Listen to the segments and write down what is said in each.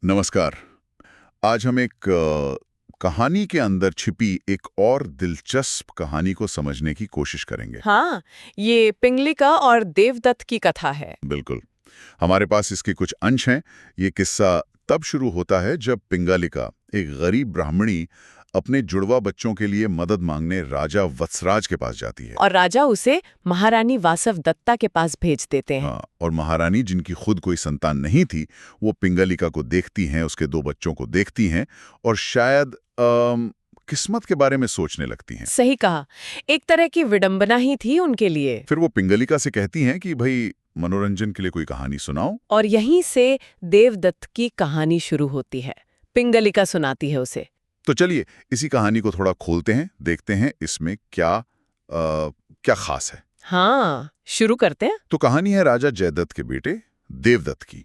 नमस्कार। आज हम एक कहानी के अंदर छिपी एक और दिलचस्प कहानी को समझने की कोशिश करेंगे। हाँ, ये पिंगलिका और देवदत्त की कथा है। बिल्कुल। हमारे पास इसके कुछ अंश हैं। ये किस्सा तब शुरू होता है जब पिंगालिका, एक गरीब ब्राह्मणी, अपने जुड़वा बच्चों के लिए मदद मांगने राजा वत्सराज के पास जाती है। और राजा उसे महारानी वासवदत्ता के पास भेज देते हैं। हाँ, और महारानी, जिनकी खुद कोई संतान नहीं थी, वो पिंगालिका को देखती हैं, उसके 2 बच्चों को देखती हैं और शायद किस्मत के बारे में सोचने लगती हैं। सही कहा, एक तरह की विडंबना ही थी उनके लिए। फिर वो पिंगालिका से कहती हैं कि भाई मनोरंजन के लिए कोई कहानी सुनाओ। और यहीं से देवदत्त की कहानी शुरू होती है। पिंगलिका सुनाती है उसे। तो चलिए इसी कहानी को थोड़ा खोलते हैं, देखते हैं इसमें क्या खास है। हाँ, शुरू करते हैं। तो कहानी है राजा जयदत्त के बेटे देवदत्त की।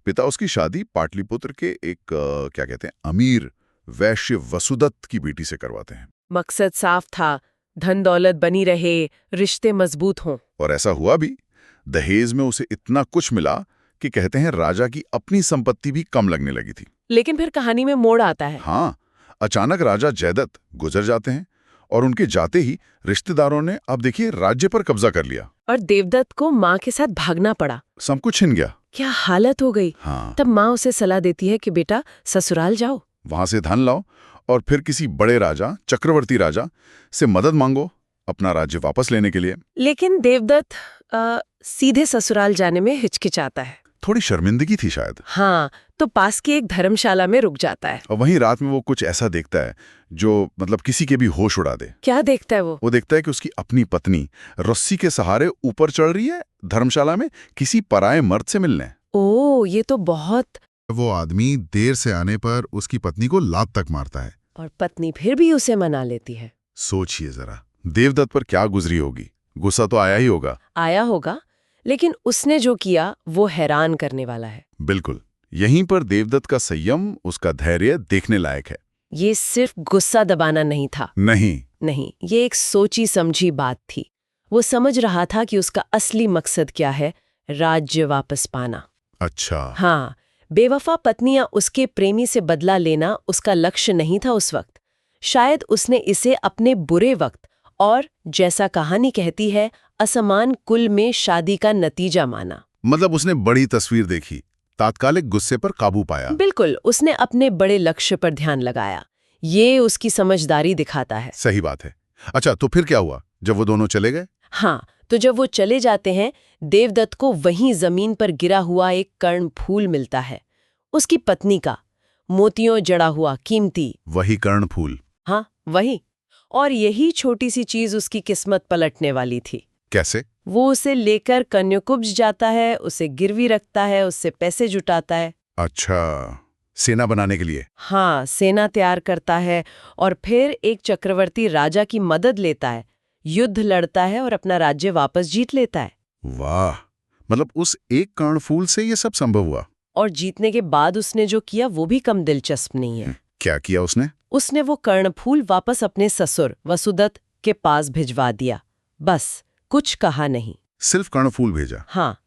पिता उसकी शादी पाटलिपुत्र के एक क्या कहते हैं, अमीर वैश्य वसुदत्त की बेटी से करवाते हैं। मकसद साफ था, धन दौलत बनी रहे, रिश्ते मजबूत हों। और ऐसा हुआ भी। दहेज में उसे इतना कुछ मिला कि कहते हैं राजा की अपनी संपत्ति भी कम लगने लगी थी। लेकिन फिर कहानी में मोड़ आता है। हाँ, अचानक राजा जयदत्त गुजर जाते हैं और उनके जाते ही रिश्तेदारों ने, अब देखिए, राज्य पर कब्जा कर लिया। और देवदत्त को माँ के साथ भागना पड़ा। सब कुछ छिन गया। क्या हालत हो गई। हाँ, तब माँ उसे सलाह देती है कि बेटा ससुराल जाओ, वहां से धन लाओ और फिर किसी बड़े राजा, चक्रवर्ती राजा से मदद मांगो अपना राज्य वापस लेने के लिए। लेकिन देवदत्त सीधे ससुराल जाने में हिचकिचाता है। थोड़ी शर्मिंदगी थी शायद। हाँ, तो पास की एक धर्मशाला में रुक जाता है। और वहीं रात में वो कुछ ऐसा देखता है जो मतलब किसी के भी होश उड़ा दे। क्या देखता है वो? वो देखता है कि उसकी अपनी पत्नी रस्सी के सहारे ऊपर चढ़ रही है धर्मशाला में किसी पराये मर्द से मिलने। ओह, ये तो बहुत। वो आदमी देर से आने पर उसकी पत्नी को लात तक मारता है। और पत्नी फिर भी उसे मना लेती है। सोचिए जरा, देवदत्त पर क्या गुजरी होगी। गुस्सा तो आया ही होगा। आया होगा, लेकिन उसने जो किया वो हैरान करने वाला है। बिल्कुल। यहीं पर देवदत्त का संयम, उसका धैर्य देखने लायक है। ये सिर्फ गुस्सा दबाना नहीं था। नहीं, ये एक सोची समझी बात थी। वो समझ रहा था कि उसका असली मकसद क्या है, राज्य वापस पाना। अच्छा। हाँ, बेवफा पत्नी या उसके प्रेमी से बदला लेना उसका लक्ष्य नहीं था उस वक्त। शायद उसने इसे अपने बुरे वक्त और, जैसा कहानी कहती है, असमान कुल में शादी का नतीजा माना। मतलब उसने बड़ी तस्वीर देखी, तात्कालिक गुस्से पर काबू पाया। बिल्कुल, उसने अपने बड़े लक्ष्य पर ध्यान लगाया। ये उसकी समझदारी दिखाता है। सही बात है। अच्छा, तो फिर क्या हुआ जब वो दोनों चले गए? हाँ, तो जब वो चले जाते हैं, देवदत्त को वहीं जमीन पर गिरा हुआ एक कर्णफूल मिलता है। उसकी पत्नी का, मोतियों जड़ा हुआ कीमती। वही कर्णफूल। हाँ, वही। और यही छोटी सी चीज उसकी किस्मत पलटने वाली थी। कैसे? वो उसे लेकर कन्याकुब्ज जाता है, उसे गिरवी रखता है, उससे पैसे जुटाता है। अच्छा, सेना बनाने के लिए। हाँ, सेना तैयार करता है और फिर एक चक्रवर्ती राजा की मदद लेता है, युद्ध लड़ता है और अपना राज्य वापस जीत लेता है। वाह, मतलब उस एक कर्णफूल से ये सब संभव हुआ। और जीतने के बाद उसने जो किया वो भी कम दिलचस्प नहीं है। क्या किया उसने? उसने वो कर्णफूल वापस अपने ससुर वसुदत्त के पास भिजवा दिया। बस, कुछ कहा नहीं। सिर्फ कर्णफूल भेजा? हाँ,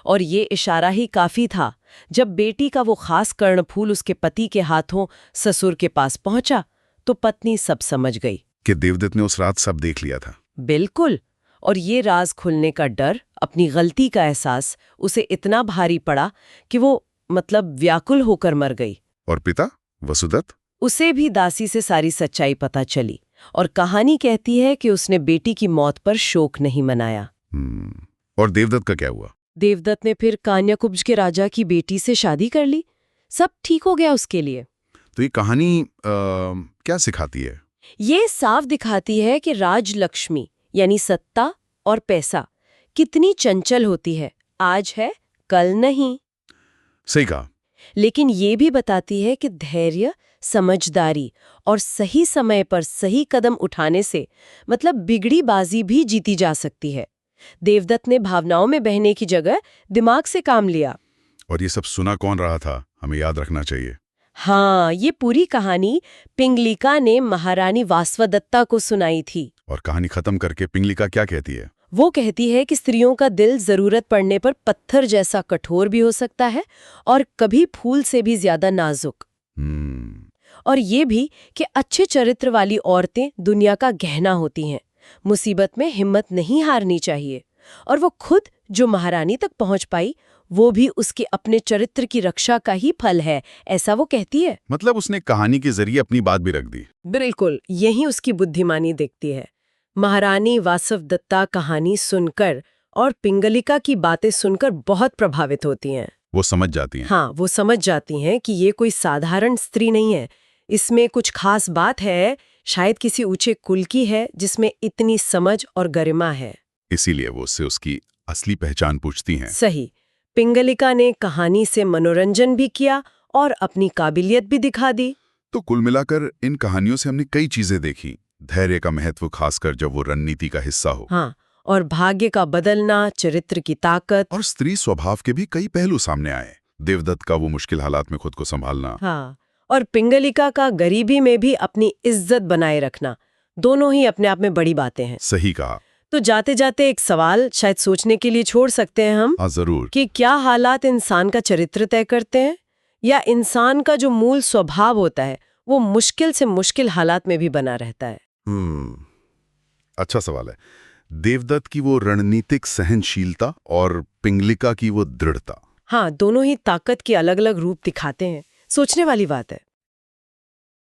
और ये इशारा ही काफी था। जब बेटी का वो खास कर्णफूल उसके पति के हाथों ससुर के पास पहुंचा, तो पत्नी सब समझ गई कि देवदत्त ने उस रात सब देख लिया था। बिल्कुल। और ये राज खुलने का डर, अपनी गलती का एहसास उसे इतना भारी पड़ा कि वो व्याकुल होकर मर गई। और पिता वसुदत्त? उसे भी दासी से सारी सच्चाई पता चली और कहानी कहती है कि उसने बेटी की मौत पर शोक नहीं मनाया। और देवदत्त का क्या हुआ? देवदत्त ने फिर कान्याकुब्ज के राजा की बेटी से शादी कर ली। सब ठीक हो गया उसके लिए। तो ये कहानी क्या सिखाती है? ये साफ दिखाती है कि राजलक्ष्मी यानी सत्ता और पैसा कितनी चंचल होती है। आज है, कल नहीं। सही कहा। लेकिन ये भी बताती है कि धैर्य, समझदारी और सही समय पर सही कदम उठाने से बिगड़ी बाजी भी जीती जा सकती है। देवदत्त ने भावनाओं में बहने की जगह दिमाग से काम लिया। और ये सब सुना कौन रहा था, हमें याद रखना चाहिए। हाँ, ये पूरी कहानी पिंगलिका ने महारानी वासवदत्ता को सुनाई थी। और कहानी खत्म करके पिंगलिका क्या कहती है? वो कहती है कि स्त्रियों का दिल जरूरत पड़ने पर पत्थर जैसा कठोर भी हो सकता है और कभी फूल से भी ज्यादा नाजुक। और ये भी कि अच्छे चरित्र वाली औरतें दुनिया का गहना होती हैं, मुसीबत में हिम्मत नहीं हारनी चाहिए। और वो खुद जो महारानी तक पहुंच पाई वो भी उसके अपने चरित्र की रक्षा का ही फल है, ऐसा वो कहती है। मतलब उसने कहानी के जरिए अपनी बात भी रख दी। बिल्कुल, यही उसकी बुद्धिमानी दिखती है। महारानी वासवदत्ता कहानी सुनकर और पिंगलिका की बातें सुनकर बहुत प्रभावित होती हैं। वो समझ जाती हैं। हाँ, वो समझ जाती हैं कि ये कोई साधारण स्त्री नहीं है, इसमें कुछ खास बात है, शायद किसी ऊंचे कुल की है जिसमें इतनी समझ और गरिमा है। इसीलिए वो उससे उसकी असली पहचान पूछती हैं। सही। पिंगलिका ने कहानी से मनोरंजन भी किया और अपनी काबिलियत भी दिखा दी। तो कुल मिलाकर इन कहानियों से हमने कई चीजें देखी। धैर्य का महत्व, खासकर जब वो रणनीति का हिस्सा हो। हाँ, और भाग्य का बदलना, चरित्र की ताकत। और स्त्री स्वभाव के भी कई पहलू सामने आए। देवदत्त का वो मुश्किल हालात में खुद को संभालना। हाँ, और पिंगलिका का गरीबी में भी अपनी इज्जत बनाए रखना। दोनों ही अपने आप में बड़ी बातें हैं। सही कहा। तो जाते जाते एक सवाल शायद सोचने के लिए छोड़ सकते हैं हम, हाँ जरूर। कि क्या हालात इंसान का चरित्र तय करते हैं, या इंसान का जो मूल स्वभाव होता है वो मुश्किल से मुश्किल हालात में भी बना रहता है। अच्छा सवाल है। देवदत्त की वो रणनीतिक सहनशीलता और पिंगलिका की वो दृढ़ता। हाँ, दोनों ही ताकत के अलग अलग रूप दिखाते हैं। सोचने वाली बात है।